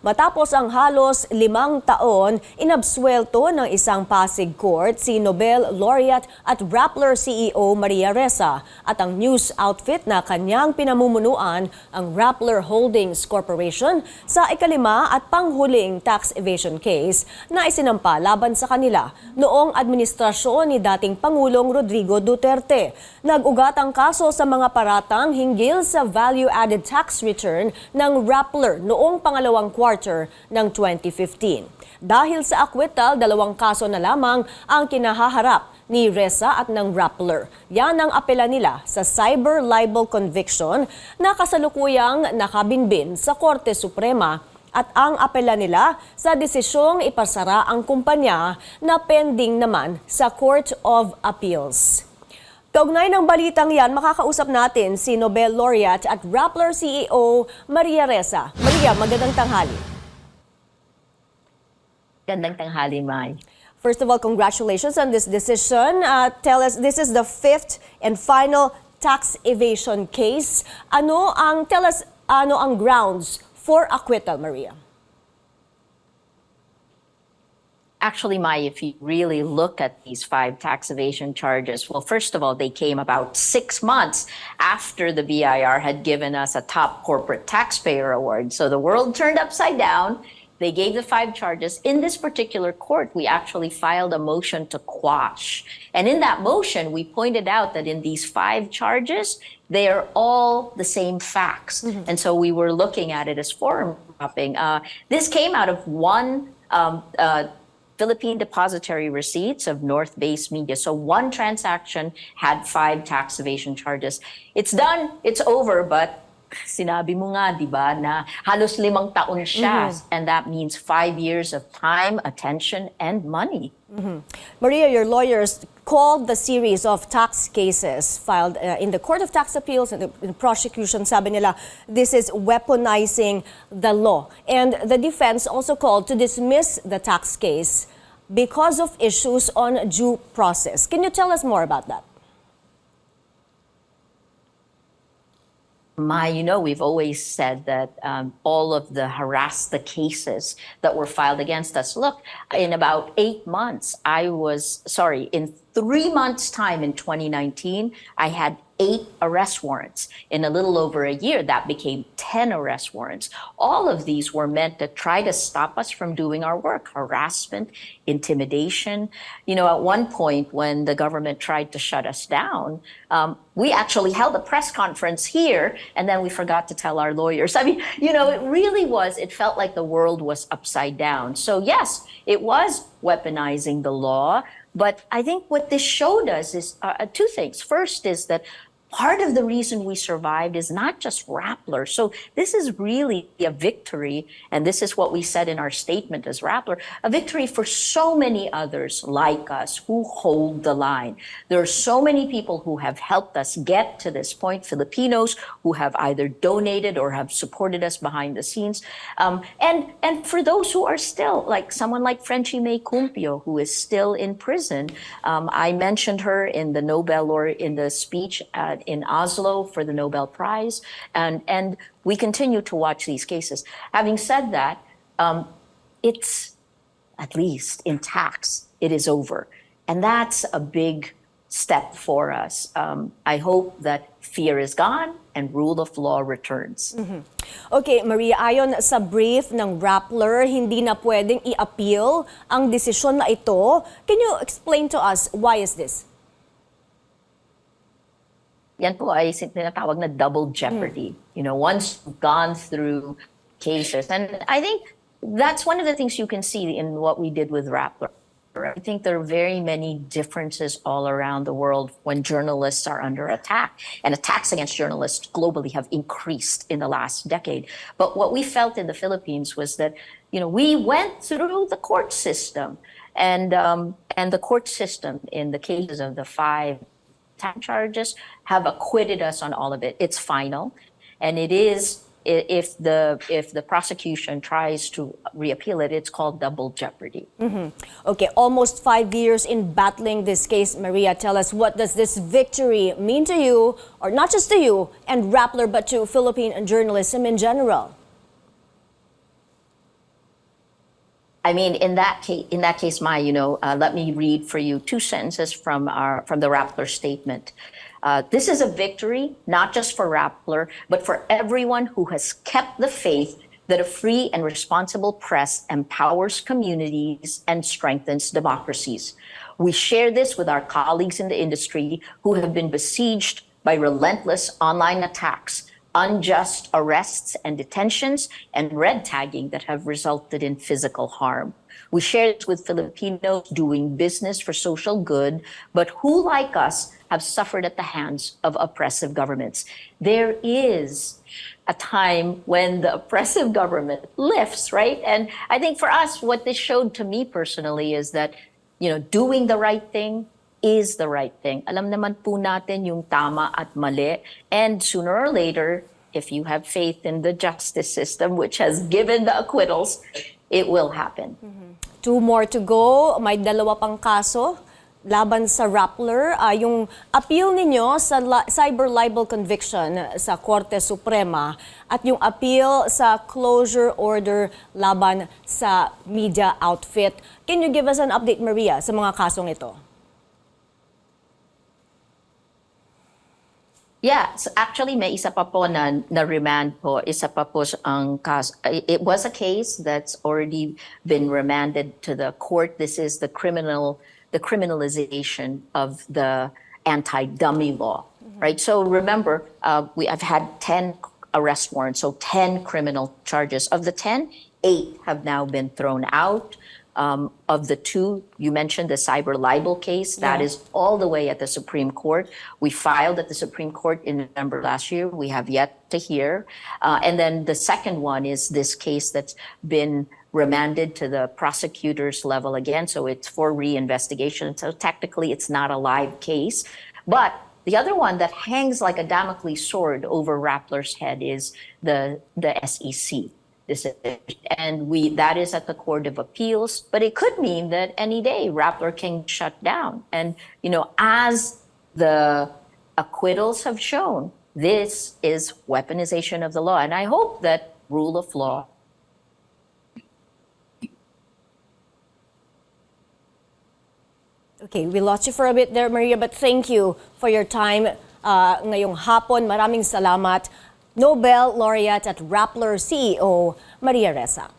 Matapos ang halos 5 taon, inabswelto ng isang Pasig Court si Nobel Laureate at Rappler CEO Maria Ressa at ang news outfit na kanyang pinamumunuan, ang Rappler Holdings Corporation, sa ika-5 at panghuling tax evasion case na isinampa laban sa kanila noong administrasyon ni dating Pangulong Rodrigo Duterte. Nag-ugat ang kaso sa mga paratang hinggil sa value-added tax return ng Rappler noong pangalawang quarter ng 2015. Dahil sa acquittal, 2 kaso na lamang ang kinahaharap ni Ressa at ng Rappler. Yan ang apela nila sa cyber libel conviction na kasalukuyang nakabinbin sa Korte Suprema at ang apela nila sa desisyong ipasara ang kumpanya na pending naman sa Court of Appeals. Kaugnay ng balitang yan, makakausap natin si Nobel Laureate at Rappler CEO Maria Ressa. Maria, magandang tanghali. Magandang tanghali, Mai. First of all, congratulations on this decision. Tell us, this is the 5th and final tax evasion case. Tell us ano ang grounds for acquittal, Maria? Actually, Mai, if you really look at these 5 tax evasion charges, well, first of all, they came about 6 months after the BIR had given us a top corporate taxpayer award. So the world turned upside down. They gave the 5 charges. In this particular court, we actually filed a motion to quash. And in that motion, we pointed out that in these 5 charges, they are all the same facts. And so we were looking at it as forum shopping. This came out of one Philippine depository receipts of North-based media. So one transaction had 5 tax evasion charges. It's done, it's over, but sinabi mo nga, di ba, na halos 5 taon siya. And that means 5 years of time, attention, and money. Maria, your lawyers called the series of tax cases filed in the Court of Tax Appeals and the prosecution, sabi nila, this is weaponizing the law. And the defense also called to dismiss the tax case because of issues on due process. Can you tell us more about that? We've always said that all of the cases that were filed against us. Look, in about 8 months, in 3 months' time in 2019, I had 8 arrest warrants. In a little over a year, that became 10 arrest warrants. All of these were meant to try to stop us from doing our work. Harassment, intimidation. At one point when the government tried to shut us down, we actually held a press conference here, and then we forgot to tell our lawyers. It really was, it felt like the world was upside down. So yes, it was weaponizing the law. But I think what this showed us is 2 things. First is that part of the reason we survived is not just Rappler. So this is really a victory, and this is what we said in our statement as Rappler, a victory for so many others like us who hold the line. There are so many people who have helped us get to this point, Filipinos who have either donated or have supported us behind the scenes. And for those who are still, like someone like Frenchie May Cumpio, who is still in prison. I mentioned her in the Nobel Laureate, in the speech in Oslo for the Nobel Prize, and we continue to watch these cases. Having said that, it's, at least in tax, it is over. And that's a big step for us. I hope that fear is gone and rule of law returns. Okay, Maria, ayon sa brief ng Rappler, hindi na pwedeng i-appeal ang desisyon na ito. Can you explain to us why is this? Yan po ay tinatawag na double jeopardy. Once you've gone through cases. And I think that's one of the things you can see in what we did with Rappler. I think there are very many differences all around the world when journalists are under attack. And attacks against journalists globally have increased in the last decade. But what we felt in the Philippines was that, we went through the court system. And the court system in the cases of the 5 tax charges have acquitted us on all of it. It's final, and it is, if the prosecution tries to reappeal it, it's called double jeopardy. Okay, almost 5 years in battling this case. Maria, tell us, what does this victory mean to you, or not just to you and Rappler, but to Philippine journalism in general? I mean, in that case, let me read for you two sentences from the Rappler statement. This is a victory, not just for Rappler, but for everyone who has kept the faith that a free and responsible press empowers communities and strengthens democracies. We share this with our colleagues in the industry who have been besieged by relentless online attacks, unjust arrests and detentions, and red tagging that have resulted in physical harm. We share this with Filipinos doing business for social good, but who, like us, have suffered at the hands of oppressive governments. There is a time when the oppressive government lifts, right? And I think for us, what this showed to me personally is that, doing the right thing is the right thing. Alam naman po natin yung tama at mali. And sooner or later, if you have faith in the justice system, which has given the acquittals, it will happen. Two more to go. May dalawa pang kaso laban sa Rappler. Yung appeal ninyo sa cyber libel conviction sa Korte Suprema at yung appeal sa closure order laban sa media outfit. Can you give us an update, Maria, sa mga kasong ito? Yeah, so actually may isa pa po na remand po, isa pa po ang kaso. It was a case that's already been remanded to the court. This is the criminalization of the anti-dummy law, right? So remember, I've had 10 arrest warrants, so 10 criminal charges. Of the 10, 8 have now been thrown out. Of the 2, you mentioned the cyber libel case, that is all the way at the Supreme Court. We filed at the Supreme Court in November last year. We have yet to hear. And then the second one is this case that's been remanded to the prosecutor's level again. So it's for reinvestigation. So technically it's not a live case. But the other one that hangs like a Damocles sword over Rappler's head is the SEC. And that is at the Court of Appeals, but it could mean that any day Rappler can shut down. And, as the acquittals have shown, this is weaponization of the law. And I hope that rule of law. Okay, we lost you for a bit there, Maria, but thank you for your time ngayong hapon. Maraming salamat. Nobel Laureate at Rappler CEO Maria Ressa.